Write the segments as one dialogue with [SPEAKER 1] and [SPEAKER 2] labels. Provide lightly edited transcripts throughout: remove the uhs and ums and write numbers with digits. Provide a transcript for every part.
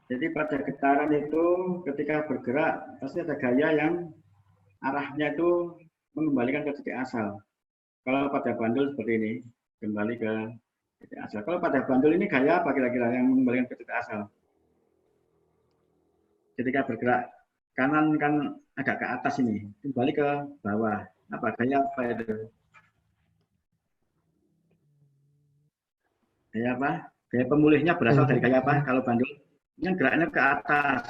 [SPEAKER 1] Jadi pada getaran itu ketika bergerak pasti ada gaya yang arahnya itu mengembalikan ke titik asal. Kalau pada bandul seperti ini, kembali ke titik asal. Kalau pada bandul ini gaya apa kira-kira yang mengembalikan ke titik asal? Ketika bergerak kanan kan agak ke atas ini, kembali ke bawah. Apa gaya apa itu? Gaya apa? Gaya pemulihnya berasal dari gaya apa? Kalau bandul ini geraknya ke atas.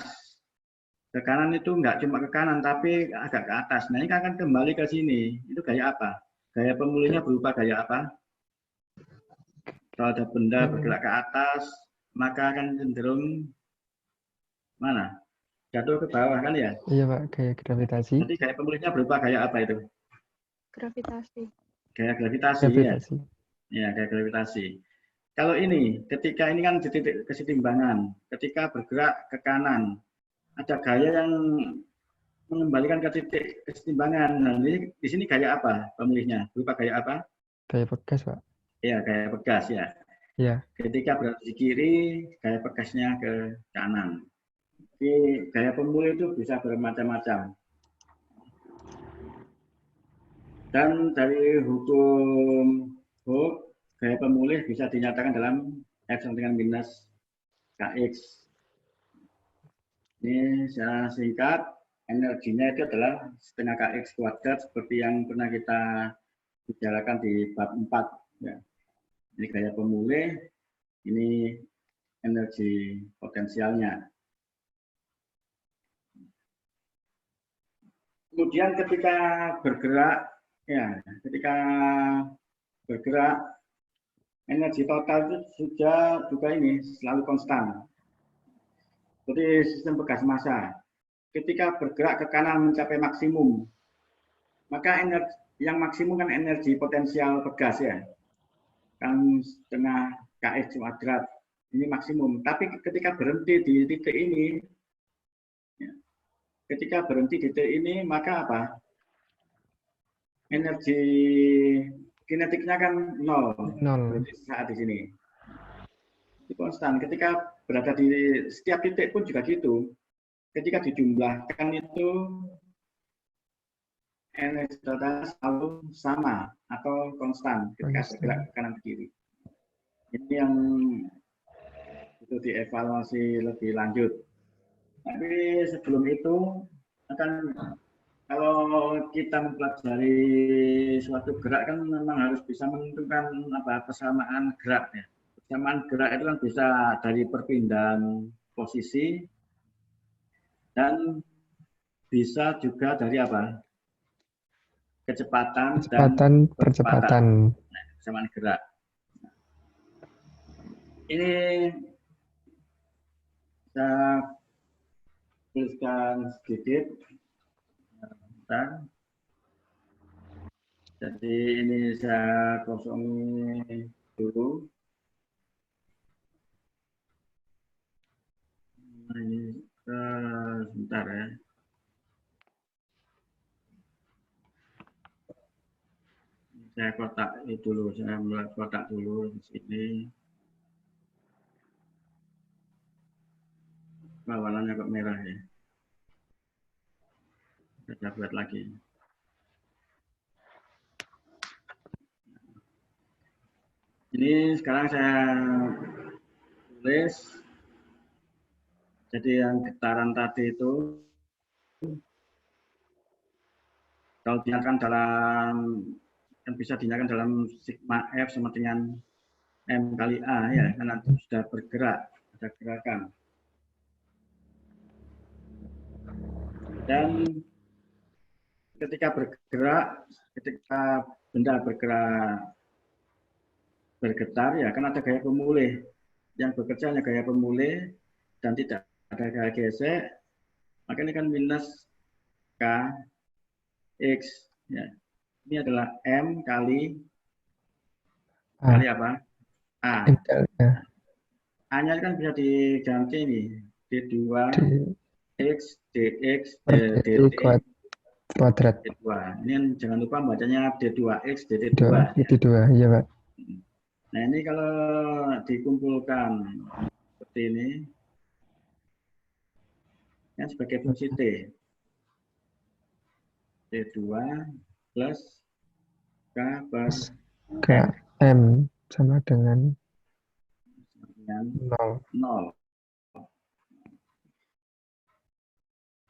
[SPEAKER 1] Ke kanan itu enggak cuma ke kanan tapi agak ke atas. Nah ini akan kembali ke sini. Itu gaya apa? Gaya pemulihnya berupa gaya apa? Kalau ada benda bergerak ke atas, maka akan cenderung mana? Jatuh ke bawah kan ya?
[SPEAKER 2] Iya Pak, gaya gravitasi.
[SPEAKER 1] Jadi gaya pemulihnya berupa gaya apa itu?
[SPEAKER 3] Gravitasi.
[SPEAKER 1] Gaya gravitasi ya.
[SPEAKER 2] Gravitasi.
[SPEAKER 1] Ya, gaya gravitasi. Kalau ini, ketika ini kan di titik kesetimbangan, ketika bergerak ke kanan, ada gaya yang mengembalikan ke titik kesetimbangan. Nah, ini di sini gaya apa pemilihnya? Berupa gaya apa?
[SPEAKER 2] Gaya pegas, Pak.
[SPEAKER 1] Ya, gaya pegas ya.
[SPEAKER 2] Ya.
[SPEAKER 1] Ketika berada di kiri, gaya pegasnya ke kanan. Jadi gaya pemulih itu bisa bermacam-macam. Dan dari hukum Hooke, gaya pemulih bisa dinyatakan dalam F sama dengan minus Kx. Ini secara singkat, energinya itu adalah setengah Kx kuadrat seperti yang pernah kita bicarakan di bab 4. Ya. Ini gaya pemulih, ini energi potensialnya. Kemudian ketika bergerak, ya, ketika bergerak, energi total itu juga ini selalu konstan. Jadi sistem pegas massa. Ketika bergerak ke kanan mencapai maksimum, maka energi yang maksimum kan energi potensial pegas ya, kan setengah Kx kuadrat, ini maksimum. Tapi ketika berhenti di titik ini, maka apa? Energi kinetiknya kan nol. Berarti saat di sini. Itu konstan. Ketika berada di setiap titik pun juga gitu. Ketika dijumlahkan itu energi total selalu sama atau konstan ketika bergerak ke kanan ke kiri. Ini yang itu dievaluasi lebih lanjut. Tapi sebelum itu akan kalau kita mempelajari suatu gerak kan memang harus bisa menentukan apa persamaan gerak ya. Persamaan gerak itu kan bisa dari perpindahan posisi dan bisa juga dari apa? Kecepatan dan
[SPEAKER 2] percepatan.
[SPEAKER 1] Nah, persamaan gerak. Ini saya tuliskan sedikit. Jadi ini saya kosongi dulu. Ini sebentar ya. Saya kotak dulu, saya mulai kotak dulu di sini. Warnanya kok merah ya. Saya buat lagi. Ini sekarang saya tulis. Jadi yang getaran tadi itu kalau dinyatakan dalam yang bisa dinyatakan dalam sigma F sama dengan M kali A ya, karena sudah bergerak, ada gerakan. Dan ketika bergerak, ketika benda bergetar ya kan ada gaya pemulih. Yang bekerja hanya gaya pemulih dan tidak ada gaya gesek, maka ini kan minus K X ya. Ini adalah M kali apa? A. A-nya kan bisa diganti ini D2 X DX DT
[SPEAKER 2] kuadrat.
[SPEAKER 1] D2. Ini jangan lupa bacanya D2X DT2.
[SPEAKER 2] DT2, iya Pak.
[SPEAKER 1] Nah ini kalau dikumpulkan seperti ini, yang sebagai fungsi T. T2 plus K per
[SPEAKER 2] K M sama dengan 0.
[SPEAKER 1] 0.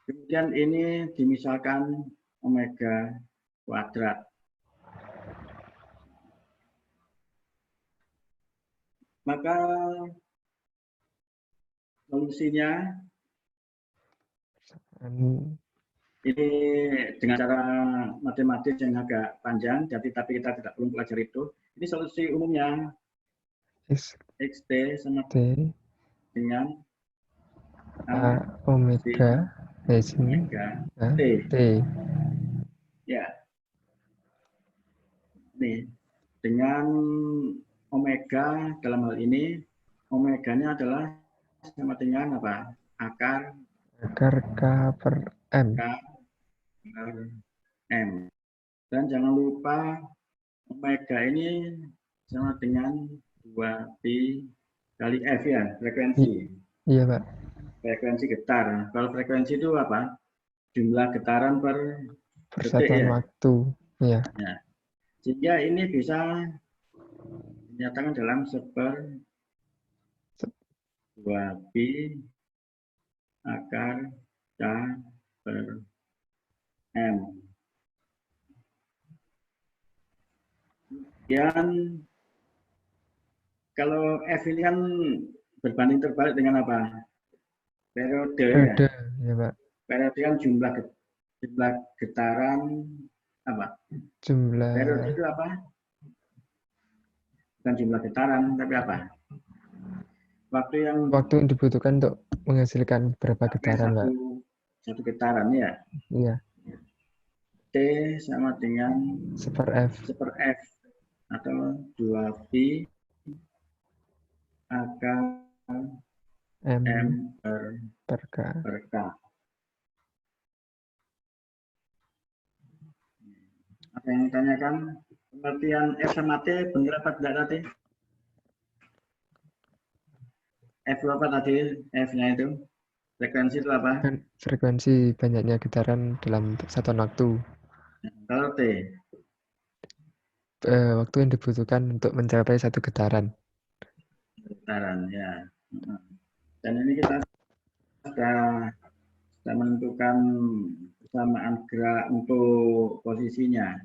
[SPEAKER 1] Kemudian ini dimisalkan omega kuadrat. Maka solusinya ini dengan cara matematis yang agak panjang, jadi tapi kita tidak perlu pelajari itu. Ini solusi umumnya xt sama
[SPEAKER 2] T
[SPEAKER 1] dengan
[SPEAKER 2] A omega sini
[SPEAKER 1] omega
[SPEAKER 2] T.
[SPEAKER 1] T.
[SPEAKER 2] T.
[SPEAKER 1] Ya, nih dengan omega dalam hal ini omeganya adalah sama dengan apa? Akar
[SPEAKER 2] K per M.
[SPEAKER 1] K per M. Dan jangan lupa omega ini sama dengan 2pi kali F ya, frekuensi.
[SPEAKER 2] Iya, Pak.
[SPEAKER 1] Frekuensi getar. Kalau frekuensi itu apa? Jumlah getaran per detik
[SPEAKER 2] Persatuan
[SPEAKER 1] ya.
[SPEAKER 2] waktu. Iya.
[SPEAKER 1] Ya. Sehingga ini bisa dinyatakan dalam seper 2pi akar K per M. Kemudian kalau F ini kan berbanding terbalik dengan apa? Periode ya.
[SPEAKER 2] Ya, Pak.
[SPEAKER 1] Periode kan jumlah getaran apa?
[SPEAKER 2] Jumlah
[SPEAKER 1] Periode itu apa? Bukan jumlah getaran, tapi apa? Waktu yang
[SPEAKER 2] dibutuhkan untuk menghasilkan berapa getaran, Pak?
[SPEAKER 1] Satu getaran ya.
[SPEAKER 2] Iya.
[SPEAKER 1] T sama dengan
[SPEAKER 2] Seper F.
[SPEAKER 1] Atau 2pi akar M per
[SPEAKER 2] K.
[SPEAKER 1] K. Ada yang tanyakan pengertian F sama T benar apa tidak tadi? F apa tadi? F-nya itu frekuensi itu apa?
[SPEAKER 2] Kan frekuensi banyaknya getaran dalam satuan waktu.
[SPEAKER 1] Kalau T?
[SPEAKER 2] Waktu yang dibutuhkan untuk mencapai satu getaran.
[SPEAKER 1] Getaran ya. Dan ini kita sudah menentukan persamaan gerak untuk posisinya.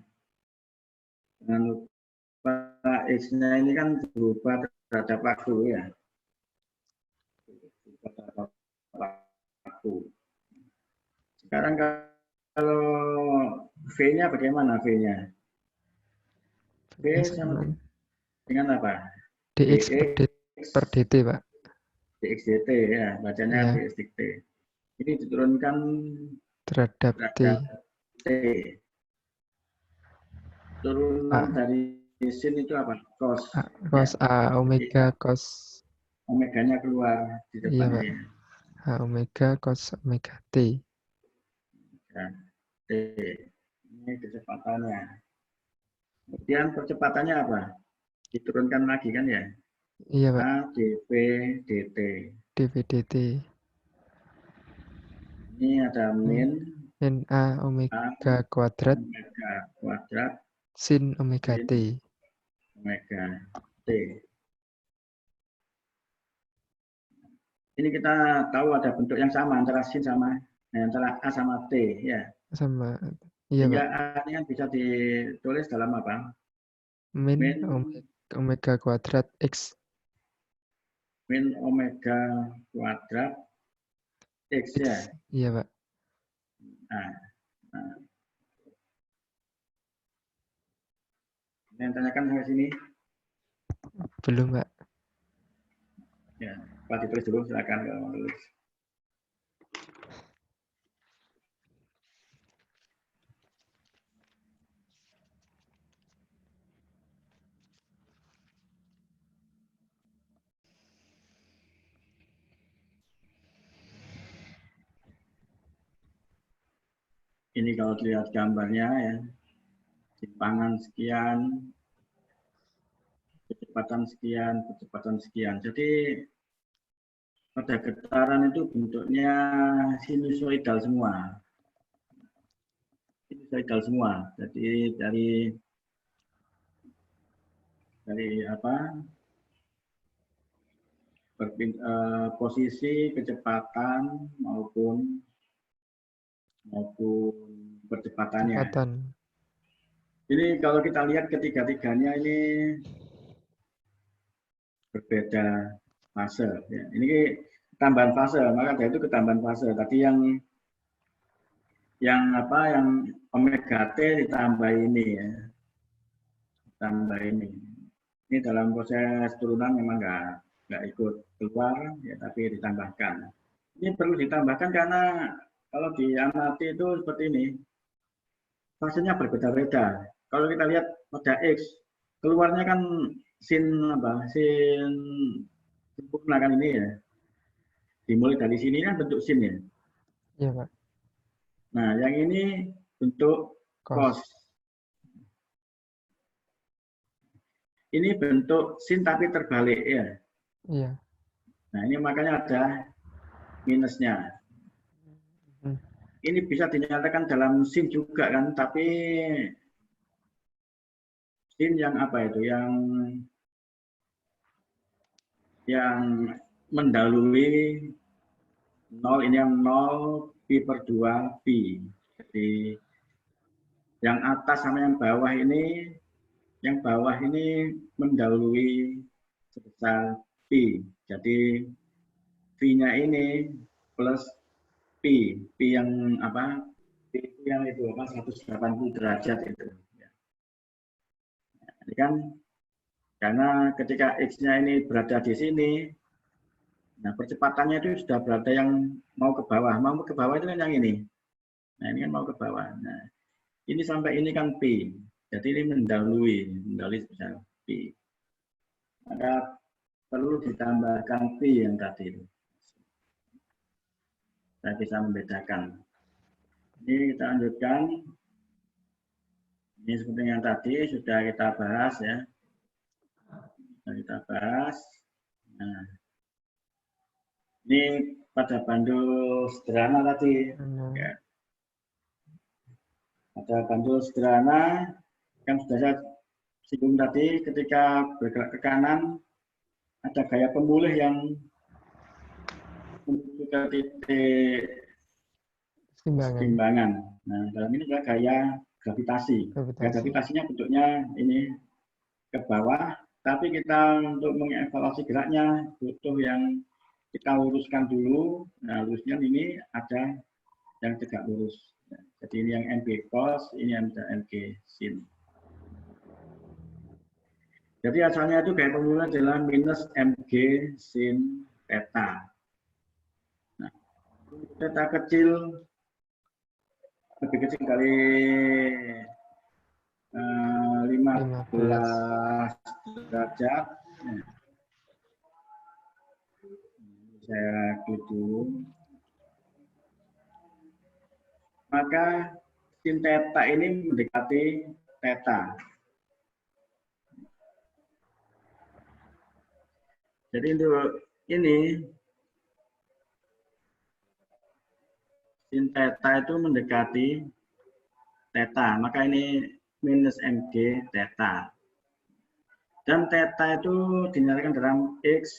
[SPEAKER 1] Jangan lupa X-nya ini kan berubah terhadap waktu ya. Waktu. Sekarang kalau V-nya bagaimana V-nya? V sama dengan apa?
[SPEAKER 2] dx per dt, Pak.
[SPEAKER 1] dx dt ya, bacanya
[SPEAKER 2] Ya.
[SPEAKER 1] dx dt. Ini diturunkan
[SPEAKER 2] terhadap T.
[SPEAKER 1] Turunan dari sin itu apa? Cos.
[SPEAKER 2] Cos A, omega, cos.
[SPEAKER 1] Omeganya keluar di depannya.
[SPEAKER 2] Iya, Pak.
[SPEAKER 1] Ya.
[SPEAKER 2] A omega, cos omega T.
[SPEAKER 1] Ya, T. Ini kecepatannya. Kemudian percepatannya apa? Diturunkan lagi kan ya?
[SPEAKER 2] Iya, Pak.
[SPEAKER 1] A dv dt.
[SPEAKER 2] dv dt.
[SPEAKER 1] Ini ada min
[SPEAKER 2] A omega kuadrat sin omega T.
[SPEAKER 1] Omega T. Ini kita tahu ada bentuk yang sama antara sin sama antara A sama T ya.
[SPEAKER 2] Sama. Iya,
[SPEAKER 1] Sehingga
[SPEAKER 2] Pak.
[SPEAKER 1] A ini kan bisa ditulis dalam apa?
[SPEAKER 2] Min omega kuadrat X.
[SPEAKER 1] Min omega kuadrat X ya.
[SPEAKER 2] Iya, Pak.
[SPEAKER 1] Nah. Yang tanyakan sampai sini?
[SPEAKER 2] Belum, Pak.
[SPEAKER 1] Ya, Pak ditulis dulu, silakan kalau mau tulis. Ini kalau dilihat gambarnya ya, simpangan sekian, kecepatan sekian, kecepatan sekian. Jadi pada getaran itu bentuknya sinusoidal semua. Sinusoidal semua. Jadi dari apa? Posisi kecepatan maupun percepatannya.
[SPEAKER 2] Kecepatan.
[SPEAKER 1] Ini kalau kita lihat ketiga-tiganya ini berbeda fase. Ya. Ini tambahan fase, maka dari itu ketambahan fase. Tadi yang omega T ditambah ini ya, tambah ini. Ini dalam proses turunan memang nggak ikut keluar, ya, tapi ditambahkan. Ini perlu ditambahkan karena kalau diamati itu seperti ini, fasenya berbeda-beda. Kalau kita lihat pada X, keluarnya kan sin sempurna kan ini ya. Dimulai dari sini kan bentuk sin ya.
[SPEAKER 2] Iya, Pak.
[SPEAKER 1] Nah, yang ini bentuk cos. Ini bentuk sin tapi terbalik ya.
[SPEAKER 2] Iya.
[SPEAKER 1] Nah, ini makanya ada minusnya. Ini bisa dinyatakan dalam sin juga kan, tapi sin yang apa itu? Yang mendahului 0, ini yang 0 pi per 2 pi. Jadi yang atas sama yang bawah ini mendahului sebesar pi. Jadi pi-nya ini plus pi yang apa? Pi yang itu apa? 180 derajat itu. Ini kan karena ketika X-nya ini berada di sini, nah percepatannya itu sudah berada yang mau ke bawah. Mau ke bawah itu kan yang ini. Nah ini kan mau ke bawah. Nah ini sampai ini kan P. Jadi ini mendahului sebesar P. Maka perlu ditambahkan P yang tadi itu. Saya bisa membedakan. Ini kita lanjutkan. Ini seperti yang tadi sudah kita bahas ya. Sudah kita bahas. Nah, ini pada bandul sederhana tadi. Ya. Pada bandul sederhana yang sudah saya singgung tadi, ketika bergerak ke kanan ada gaya pemulih yang menuju ke titik timbangan. Nah, dalam ini adalah gaya gravitasi. Gaya gravitasinya bentuknya ini ke bawah, tapi kita untuk mengevaluasi geraknya butuh yang kita luruskan dulu. Nah, lurusnya ini ada yang tegak lurus. Jadi ini yang mg cos, ini yang mg sin. Jadi asalnya itu gaya pemulih adalah minus mg sin theta. Nah, theta kecil lebih kecil dari 15 derajat. Saya klik dulu. Maka sin theta ini mendekati theta. Jadi untuk ini sin theta itu mendekati theta, maka ini minus mg theta. Dan theta itu dinyatakan dalam x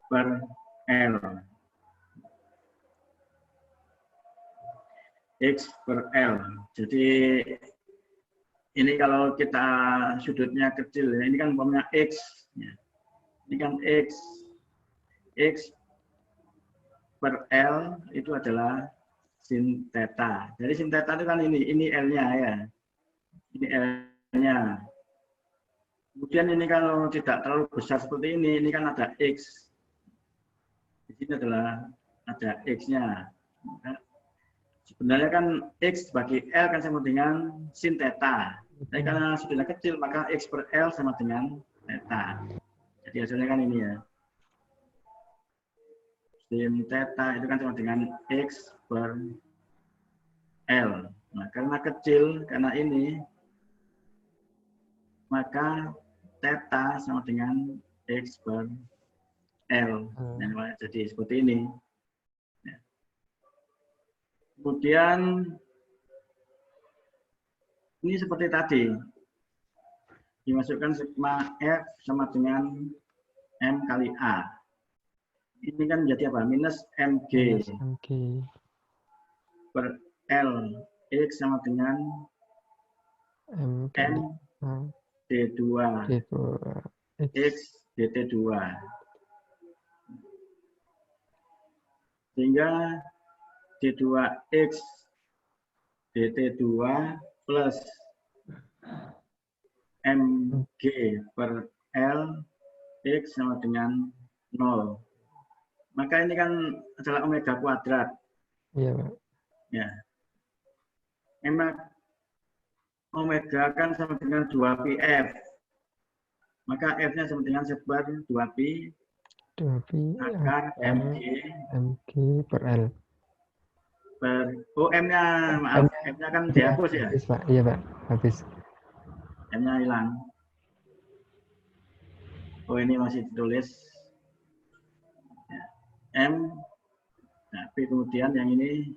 [SPEAKER 1] per L. X per L. Jadi ini kalau kita sudutnya kecil, ini kan umpamanya X. Ini kan X. X per L itu adalah sin theta. Jadi sin theta itu kan ini L-nya ya. Ini L-nya. Kemudian ini kalau tidak terlalu besar seperti ini kan ada X. Di sini adalah ada X-nya. Sebenarnya kan X bagi L kan sama dengan sin theta. Tapi karena sudah kecil, maka X per L sama dengan theta. Jadi hasilnya kan ini ya. Sin theta itu kan sama dengan X per L. Nah, karena kecil, karena ini, maka theta sama dengan X per L. Jadi seperti ini. Kemudian ini seperti tadi. Dimasukkan sigma F sama dengan M kali A. Ini kan menjadi apa? Minus MG per L X sama dengan
[SPEAKER 2] M
[SPEAKER 1] D2 X DT2. Sehingga D2X DT2 plus MG per L X sama dengan 0. Maka ini kan adalah omega kuadrat.
[SPEAKER 2] Iya, Pak.
[SPEAKER 1] Ya. Omega kan sama dengan 2πf. Maka F-nya sama dengan sebar 2pi
[SPEAKER 2] 2pi
[SPEAKER 1] akar
[SPEAKER 2] MG per L.
[SPEAKER 1] M-nya, maaf, M-nya kan dihapus ya.
[SPEAKER 2] Habis, Pak. Iya, Pak. Habis.
[SPEAKER 1] M-nya hilang. Oh, ini masih ditulis. Ya. M, tapi kemudian yang ini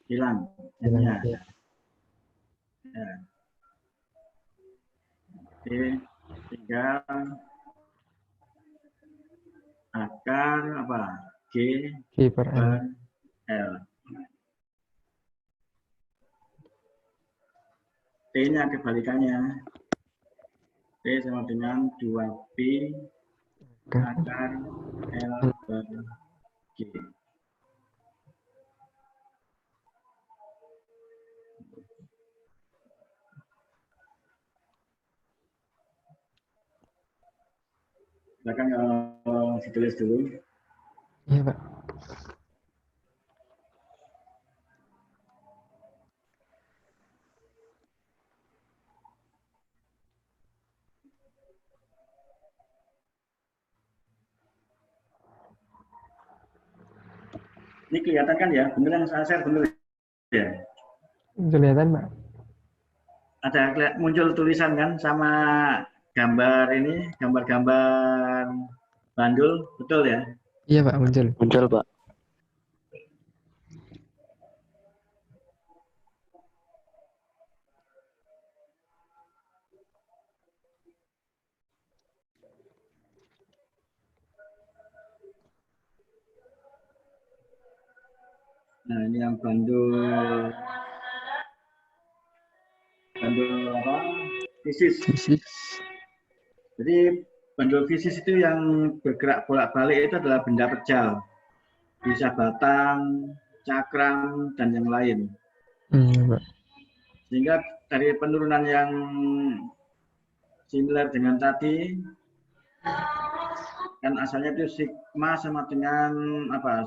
[SPEAKER 1] hilang. M-nya.
[SPEAKER 2] Ya.
[SPEAKER 1] Ya. Oke, tinggal akar apa? G
[SPEAKER 2] per
[SPEAKER 1] L. T-nya kebalikannya. T sama dengan 2pi akar L per G. Silakan ditulis dulu.
[SPEAKER 2] Iya, Pak.
[SPEAKER 1] Ini kelihatan kan ya? Benar yang saya share benar ya?
[SPEAKER 2] Kelihatan, Pak.
[SPEAKER 1] Ada muncul tulisan kan sama gambar ini, gambar-gambar bandul, betul ya?
[SPEAKER 2] Iya, Pak, muncul.
[SPEAKER 4] Muncul, Pak.
[SPEAKER 1] Nah, ini yang bandul apa? Fisis. Jadi bandul fisis itu yang bergerak bolak-balik itu adalah benda pejal. Bisa batang, cakram, dan yang lain.
[SPEAKER 2] Pak.
[SPEAKER 1] Sehingga dari penurunan yang similar dengan tadi, kan asalnya itu sigma sama dengan apa?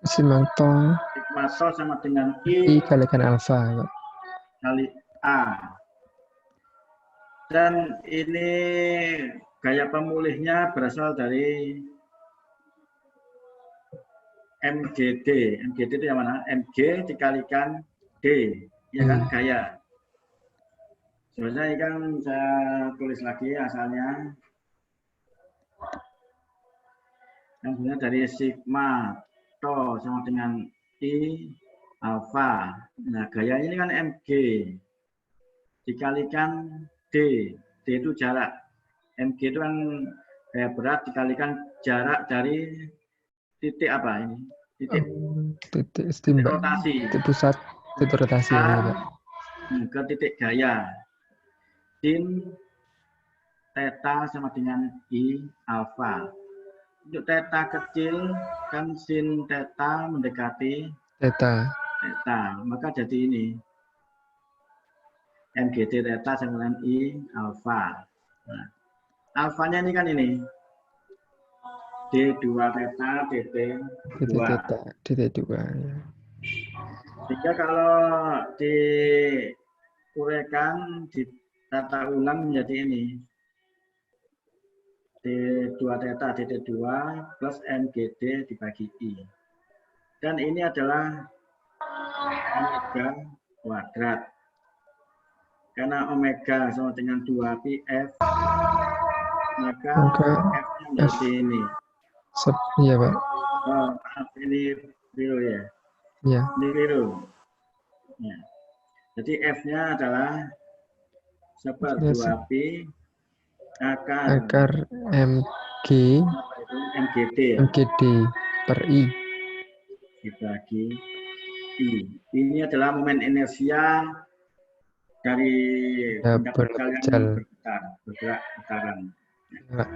[SPEAKER 1] Sigma to sama dengan I
[SPEAKER 2] kalikan alfa, Pak.
[SPEAKER 1] Kali A. Dan ini gaya pemulihnya berasal dari MGD. MGD itu yang mana? MG dikalikan D. Ya kan, gaya. Sebenarnya ini kan saya tulis lagi asalnya. Yang sebenarnya dari sigma to sama dengan I alfa. Nah, gaya ini kan MG dikalikan D. D itu jarak. MG itu kan gaya berat dikalikan jarak dari titik apa ini?
[SPEAKER 2] Titik timbang.
[SPEAKER 1] Rotasi.
[SPEAKER 2] Titik pusat titik rotasi
[SPEAKER 1] ke titik gaya. Sin theta sama dengan I alfa. Untuk theta kecil kan sin theta mendekati theta. Maka jadi ini MGD theta sama dengan I alfa. Nah, alfanya ini kan ini D2 theta DT2.
[SPEAKER 2] DT2 ya.
[SPEAKER 1] Jika kalau diuraikan ditata ulang menjadi ini D2 theta DT2 plus MGD dibagi I. Dan ini adalah omega kuadrat. Karena omega sama dengan 2πf, maka F-nya menjadi ini
[SPEAKER 2] Iya, Pak.
[SPEAKER 1] Oh, maaf, ini keliru ya.
[SPEAKER 2] Iya.
[SPEAKER 1] Ini keliru. Ya. Jadi F-nya adalah seperduapi akar
[SPEAKER 2] MG
[SPEAKER 1] apa itu MGD ya,
[SPEAKER 2] MGD per I.
[SPEAKER 1] dibagi I. Ini adalah momen inersia dari
[SPEAKER 2] Ya,
[SPEAKER 1] benda
[SPEAKER 2] benda
[SPEAKER 1] pujal yang
[SPEAKER 2] pujal.
[SPEAKER 1] bergerak putaran.
[SPEAKER 2] Iya, Pak.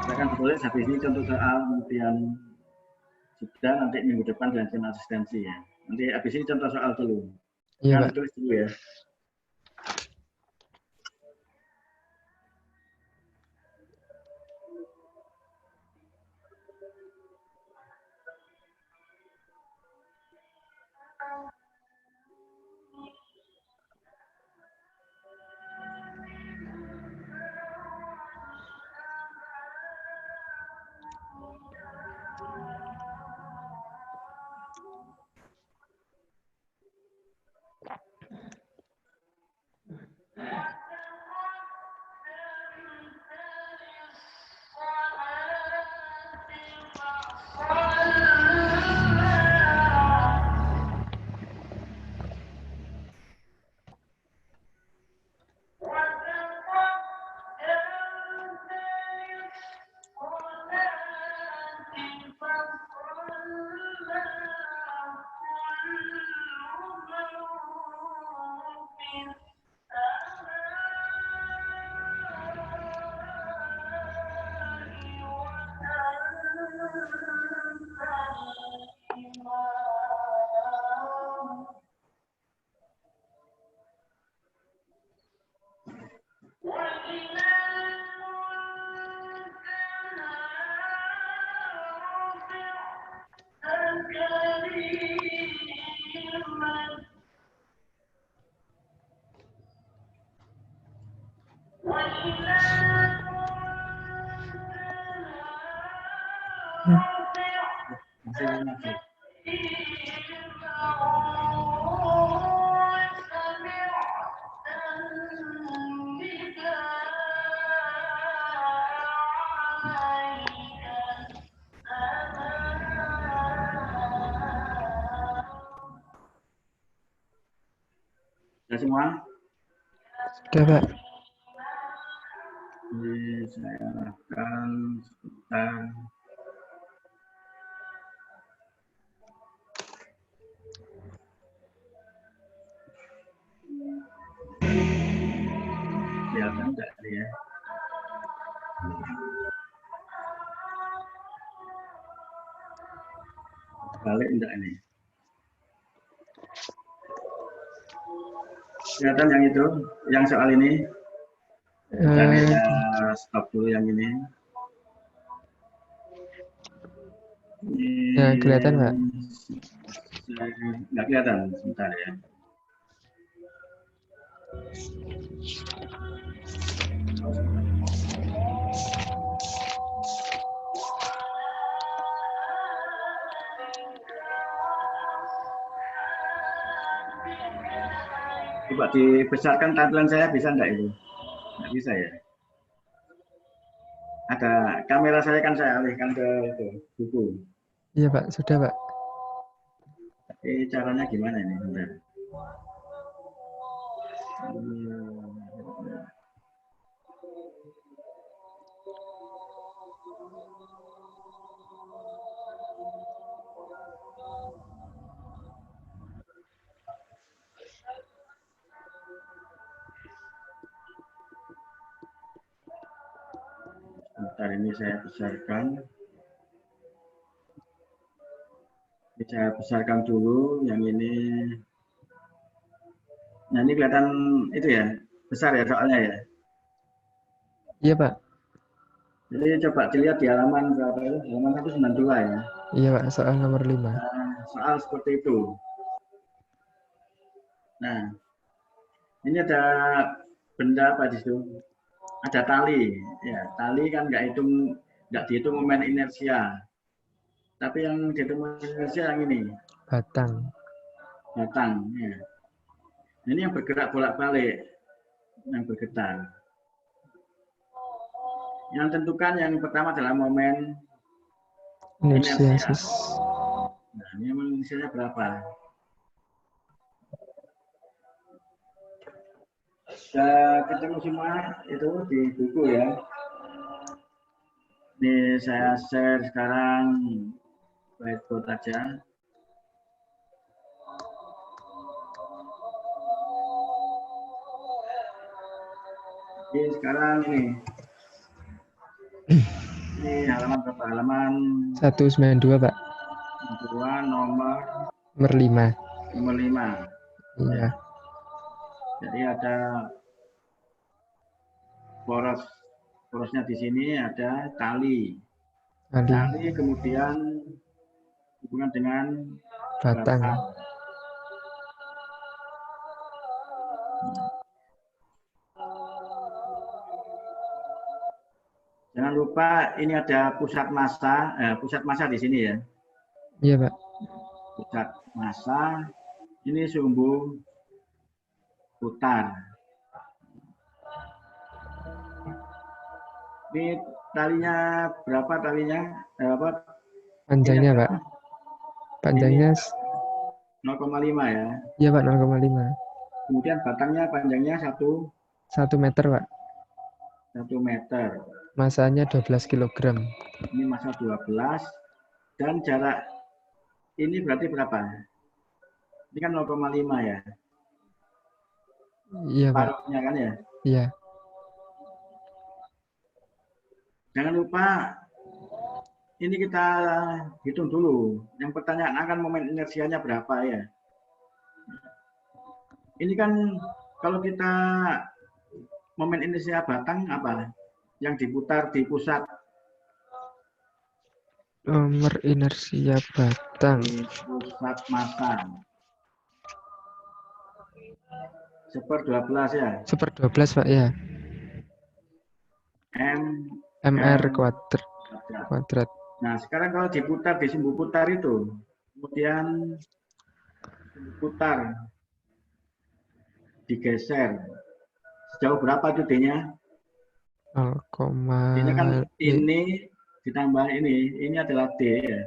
[SPEAKER 1] Silakan ditulis habis ini contoh soal, kemudian sudah nanti minggu depan dilanjutkan asistensi ya. Nanti habis ini contoh soal dulu.
[SPEAKER 2] Iya,
[SPEAKER 1] Kan
[SPEAKER 2] Pak.
[SPEAKER 1] ditulis dulu ya. Masih. Sudah semua?
[SPEAKER 2] Sudah, Pak.
[SPEAKER 1] Ini saya akan sebentar. Kelihatan enggak ya? Balik enggak ini? Kelihatan yang itu, yang soal ini? Dan ya stop dulu yang ini.
[SPEAKER 2] Ya, kelihatan, Pak.
[SPEAKER 1] Nggak kelihatan, sebentar ya. Coba dibesarkan tampilan saya, bisa enggak itu? Nggak bisa ya. Ada kamera saya kan saya alihkan ke itu, buku.
[SPEAKER 2] Iya, Pak. Sudah, Pak.
[SPEAKER 1] Tapi caranya gimana ini? Bentar. Bentar, ini saya besarkan. Ini saya besarkan dulu. Yang ini. Nah, ini kelihatan itu ya, besar ya soalnya ya.
[SPEAKER 2] Iya, Pak.
[SPEAKER 1] Jadi coba dilihat di halaman berapa itu? Halaman 192 ya.
[SPEAKER 2] Iya, Pak. Soal nomor 5.
[SPEAKER 1] Soal seperti itu. Nah, ini ada benda apa di situ? Ada tali. Ya, tali kan nggak dihitung momen inersia. Tapi yang dihitung momen inersia yang ini.
[SPEAKER 2] Batang.
[SPEAKER 1] Batang. Ya. Ini yang bergerak bolak-balik, yang bergetar. Yang tentukan yang pertama adalah momen
[SPEAKER 2] Inersia.
[SPEAKER 1] inersia. Nah, ini momen inersianya berapa? Sudah ketemu semua itu di buku ya. Ini saya share sekarang whiteboard aja. Jadi sekarang ini halaman berapa? Halaman
[SPEAKER 2] 192, Pak.
[SPEAKER 1] 2 nomor
[SPEAKER 2] 5.
[SPEAKER 1] nomor 5.
[SPEAKER 2] Iya.
[SPEAKER 1] Jadi ada porosnya di sini ada tali. Tali kemudian hubungan dengan
[SPEAKER 2] Batang.
[SPEAKER 1] Jangan lupa ini ada pusat massa di sini ya.
[SPEAKER 2] Iya, Pak.
[SPEAKER 1] Pusat massa, ini sumbu putar. Ini talinya berapa talinya?
[SPEAKER 2] Panjangnya, Pak. Panjangnya
[SPEAKER 1] 0,5 ya.
[SPEAKER 2] Iya, Pak, 0,5.
[SPEAKER 1] Kemudian batangnya panjangnya 1
[SPEAKER 2] meter, Pak.
[SPEAKER 1] 1 meter.
[SPEAKER 2] Masanya 12 kg.
[SPEAKER 1] Ini massa 12 dan jarak ini berarti berapa? Ini kan 0,5 ya.
[SPEAKER 2] Iya, Pak.
[SPEAKER 1] Paruhnya kan ya.
[SPEAKER 2] Iya.
[SPEAKER 1] Jangan lupa ini kita hitung dulu. Yang pertanyaan akan momen inersianya berapa ya. Ini kan kalau kita momen inersia batang apa? Yang diputar di pusat.
[SPEAKER 2] Nomor inersia batang.
[SPEAKER 1] Di pusat massa. 1/12 ya.
[SPEAKER 2] 1/12, Pak, ya. MR kuadrat.
[SPEAKER 1] Nah, sekarang kalau diputar di sumbu putar itu, kemudian putar digeser. Sejauh berapa itu D-nya?
[SPEAKER 2] 0,
[SPEAKER 1] D-nya kan ini ditambah ini adalah D ya.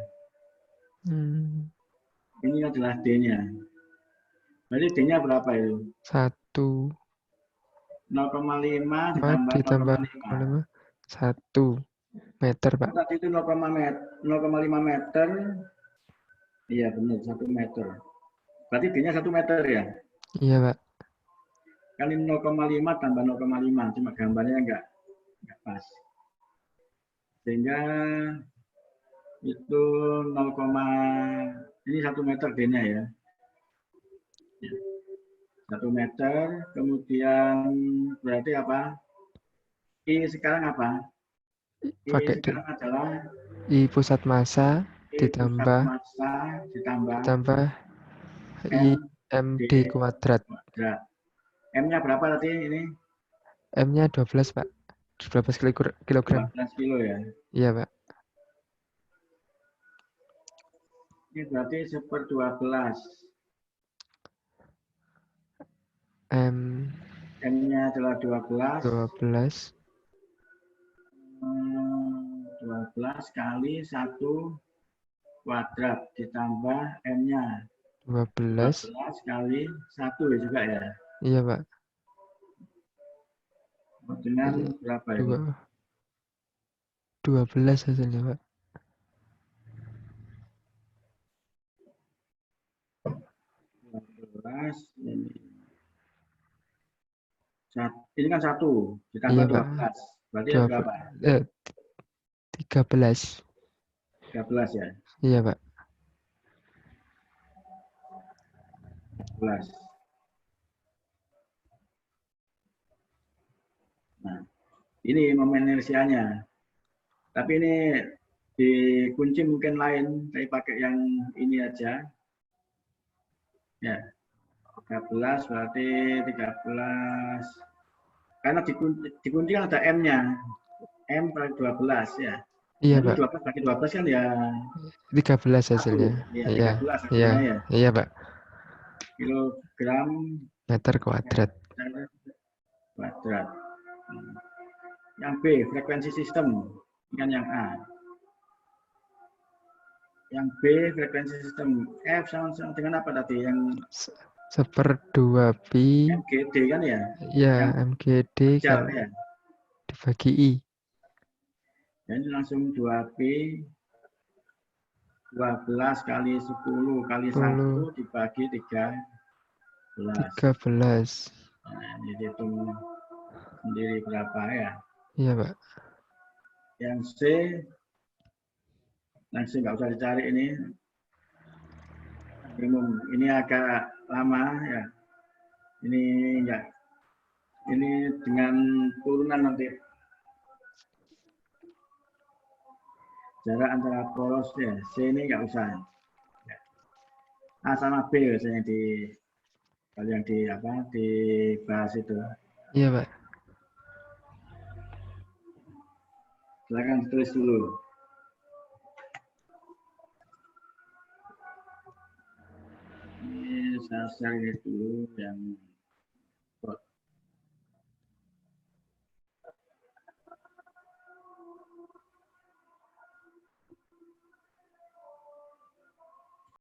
[SPEAKER 1] Ini adalah D-nya. Berarti D-nya berapa itu?
[SPEAKER 2] 1.
[SPEAKER 1] 0,5
[SPEAKER 2] ditambah 0,5. 1 meter, Pak.
[SPEAKER 1] Tadi itu 0,5 meter. Iya benar, 1 meter. Berarti D-nya 1 meter ya?
[SPEAKER 2] Iya, Pak.
[SPEAKER 1] Kan ini 0,5 tambah 0,5, cuma gambarnya enggak pas. Sehingga itu 0, ini 1 meter D-nya ya. 1 meter, kemudian berarti apa? I sekarang apa? I sekarang adalah
[SPEAKER 2] I pusat massa ditambah I MD kuadrat.
[SPEAKER 1] M-nya berapa tadi ini?
[SPEAKER 2] M-nya 12, Pak. 12 kilogram.
[SPEAKER 1] 12 kilo ya?
[SPEAKER 2] Iya, Pak.
[SPEAKER 1] Ini berarti 1/12. M-nya adalah 12.
[SPEAKER 2] 12
[SPEAKER 1] kali 1 kuadrat ditambah M-nya.
[SPEAKER 2] 12
[SPEAKER 1] kali 1 ya juga ya?
[SPEAKER 2] Iya, Pak.
[SPEAKER 1] Dengan berapa itu?
[SPEAKER 2] 12 hasilnya, Pak.
[SPEAKER 1] 12 ini kan 1 ditambah
[SPEAKER 2] Iya,
[SPEAKER 1] 12. Berarti berapa?
[SPEAKER 2] 13.
[SPEAKER 1] 13 ya?
[SPEAKER 2] Iya, Pak.
[SPEAKER 1] 13. Nah, ini momen inersianya. Tapi ini dikunci mungkin lain, saya pakai yang ini aja. Ya. 13 berarti 13. Karena dikunci kan ada M-nya. M kali 12 ya.
[SPEAKER 2] Iya, Pak.
[SPEAKER 1] 12 bagi 12 kan ya
[SPEAKER 2] 13 hasilnya.
[SPEAKER 1] Iya, 13 hasilnya ya.
[SPEAKER 2] Iya, Pak.
[SPEAKER 1] Kilogram
[SPEAKER 2] meter kuadrat.
[SPEAKER 1] Kuadrat. Yang B, frekuensi sistem. Ini kan yang A. Yang B, frekuensi sistem. F sama dengan apa tadi? Yang
[SPEAKER 2] 1/2pi.
[SPEAKER 1] MGD kan ya?
[SPEAKER 2] Ya,
[SPEAKER 1] Yang
[SPEAKER 2] MGD
[SPEAKER 1] wajar,
[SPEAKER 2] kan
[SPEAKER 1] ya.
[SPEAKER 2] dibagi I.
[SPEAKER 1] Jadi langsung 2P 12 kali 10 kali 1 dibagi 13.
[SPEAKER 2] 13.
[SPEAKER 1] Nah, ini hitung sendiri berapa ya.
[SPEAKER 2] Iya, Pak.
[SPEAKER 1] Yang C nggak usah dicari ini. Ini agak lama ya. Ini enggak. Ini dengan turunan nanti. Jarak antara poros ya. C ini nggak usah. A sama B biasanya yang dibahas itu.
[SPEAKER 2] Iya, Pak.
[SPEAKER 1] Silakan tulis dulu. Ini saya share dulu yang